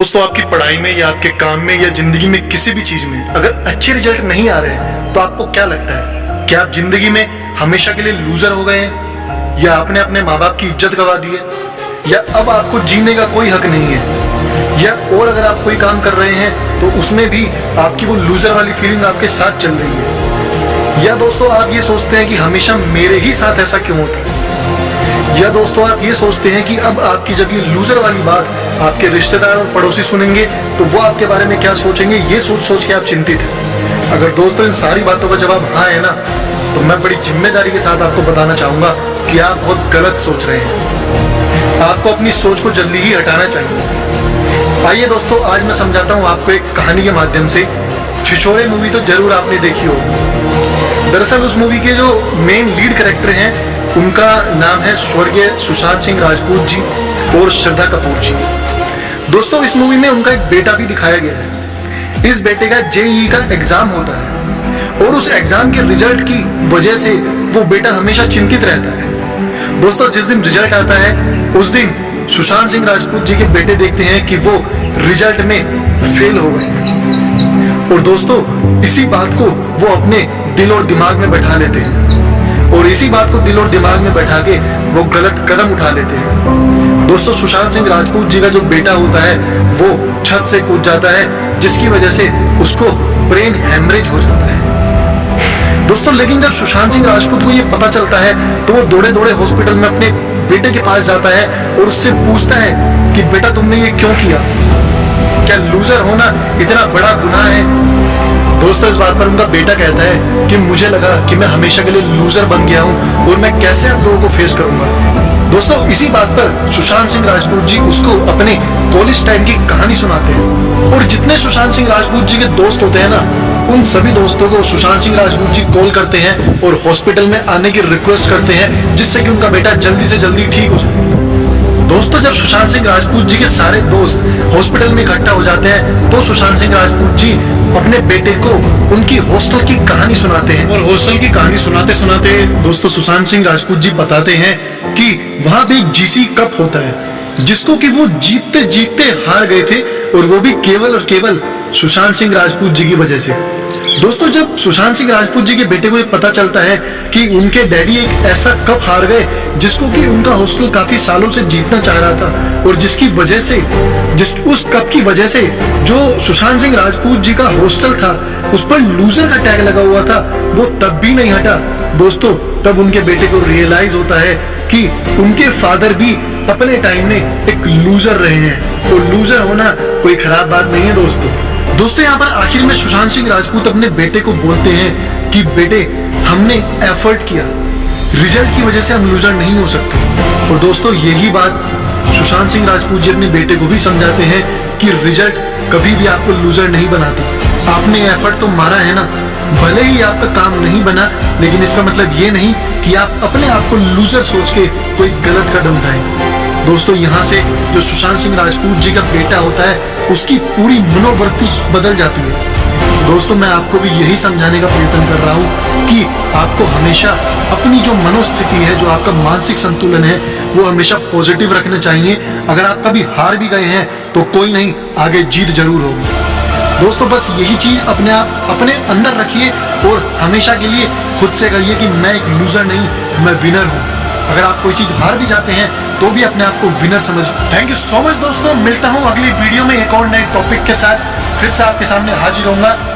दोस्तों, आपकी पढ़ाई में या आपके काम में या जिंदगी में किसी भी चीज में अगर अच्छे रिजल्ट नहीं आ रहे हैं तो आपको क्या लगता है? क्या आप जिंदगी में हमेशा के लिए लूजर हो गए हैं, या आपने अपने माँ बाप की इज्जत गवा दी है, या अब आपको जीने का कोई हक नहीं है, या और अगर आप कोई काम कर रहे हैं तो उसमें भी आपकी वो लूजर वाली फीलिंग आपके साथ चल रही है, या दोस्तों आप ये सोचते हैं कि हमेशा मेरे ही साथ ऐसा क्यों होता है, या दोस्तों आप ये सोचते हैं कि अब आपकी जब ये लूजर वाली बात आपके रिश्तेदार और पड़ोसी सुनेंगे तो वो आपके बारे में क्या सोचेंगे, ये सोच सोच के आप चिंतित हैं। अगर दोस्तों इन सारी बातों का जवाब हाँ है ना, तो मैं बड़ी जिम्मेदारी के साथ आपको बताना चाहूंगा कि आप बहुत गलत सोच रहे हैं। आपको अपनी सोच को जल्दी ही हटाना चाहिए। आइए दोस्तों, आज मैं समझाता हूँ आपको एक कहानी के माध्यम से। छिछोरे मूवी तो जरूर आपने देखी होगी। दरअसल उस मूवी के जो मेन लीड कैरेक्टर हैं उनका नाम है स्वर्गीय सुशांत सिंह राजपूत जी और श्रद्धा कपूर जी। दोस्तों इस मूवी में उनका एक बेटा भी दिखाया गया है। इस बेटे का जेईई का एग्जाम होता है और उस एग्जाम के रिजल्ट की वजह से वो बेटा हमेशा चिंतित रहता है। दोस्तों जिस दिन रिजल्ट आता है उस दिन सुशांत सिंह राजपूत जी के बेटे देखते हैं कि वो रिजल्ट में फेल हो गए, और दोस्तों इसी बात को वो अपने दिल और दिमाग में बैठा लेते हैं, और इसी बात को दिल और दिमाग में बैठा के वो गलत कदम उठा लेते हैं। दोस्तों सुशांत सिंह राजपूत जी का जो बेटा होता है वो छत से कूद जाता है, जिसकी वजह से उसको ब्रेन हेमरेज हो जाता है। दोस्तों लेकिन जब सुशांत सिंह राजपूत को ये पता चलता है तो वो दौड़े दौड़े हॉस्पिटल में अपने बेटे के पास जाता है और उससे पूछता है कि बेटा तुमने ये क्यों किया? क्या लूजर होना इतना बड़ा गुनाह है? दोस्तों इस बात पर उनका बेटा कहता है कि मुझे लगा कि मैं हमेशा के लिए लूजर बन गया हूँ और मैं कैसे आप लोगों को फेस करूंगा। दोस्तों इसी बात पर सुशांत सिंह राजपूत जी उसको अपने कॉलेज टाइम की कहानी सुनाते हैं, और जितने सुशांत सिंह राजपूत जी के दोस्त होते हैं ना, उन सभी दोस्तों को सुशांत सिंह राजपूत जी कॉल करते हैं और हॉस्पिटल में आने की रिक्वेस्ट करते हैं, जिससे कि उनका बेटा जल्दी से जल्दी ठीक हो जाए। दोस्तों जब सुशांत सिंह राजपूत जी के सारे दोस्त हॉस्पिटल में इकट्ठा हो जाते हैं तो सुशांत सिंह राजपूत जी अपने बेटे को उनकी हॉस्टल की कहानी सुनाते हैं, और हॉस्टल की कहानी सुनाते सुनाते दोस्तों सुशांत सिंह राजपूत जी बताते हैं कि वहां भी एक जीसी कप होता है जिसको कि वो जीतते जीतते हार गए थे, और वो भी केवल और केवल सुशांत सिंह राजपूत जी की वजह से। दोस्तों जब सुशांत सिंह राजपूत जी के बेटे को ये पता चलता है कि उनके डैडी एक ऐसा कप हार गए जिसको कि उनका हॉस्टल काफी सालों से जीतना चाह रहा था, और जिसकी वजह से उस कप की वजह से जो सुशांत सिंह राजपूत जी का हॉस्टल था उस पर लूजर का टैग लगा हुआ था, वो तब भी नहीं हटा। दोस्तों तब उनके बेटे को रियलाइज होता है कि उनके फादर भी अपने टाइम में एक लूजर रहे हैं, और लूजर होना कोई खराब बात नहीं है। दोस्तों यहाँ पर आखिर में सुशांत सिंह राजपूत अपने बेटे को बोलते हैं कि बेटे हमने एफर्ट किया, रिजल्ट की वजह से हम लूजर नहीं हो सकते। और दोस्तों यही बात सुशांत सिंह राजपूत जी अपने बेटे को भी समझाते हैं कि रिजल्ट कभी भी आपको लूजर नहीं बनाता। आपने एफर्ट तो मारा है ना, भले ही आपका काम नहीं बना, लेकिन इसका मतलब ये नहीं कि आप अपने आप को लूजर सोच के कोई गलत कदम उठाएं। दोस्तों यहाँ से जो सुशांत सिंह राजपूत जी का बेटा होता है उसकी पूरी मनोवृत्ति बदल जाती है। दोस्तों मैं आपको भी यही समझाने का प्रयत्न कर रहा हूँ कि आपको हमेशा अपनी जो मनोस्थिति है, जो आपका मानसिक संतुलन है, वो हमेशा पॉजिटिव रखना चाहिए। अगर आप कभी हार भी गए हैं तो कोई नहीं, आगे जीत जरूर होगी। दोस्तों बस यही चीज अपने अंदर रखिए और हमेशा के लिए खुद से कहिए कि मैं एक लूजर नहीं, मैं विनर हूँ। अगर आप कोई चीज हार भी जाते हैं तो भी अपने आप को विनर समझ। थैंक यू सो मच दोस्तों, मिलता हूँ अगली वीडियो में एक और नए टॉपिक के साथ, फिर से आपके सामने हाजिर होऊंगा।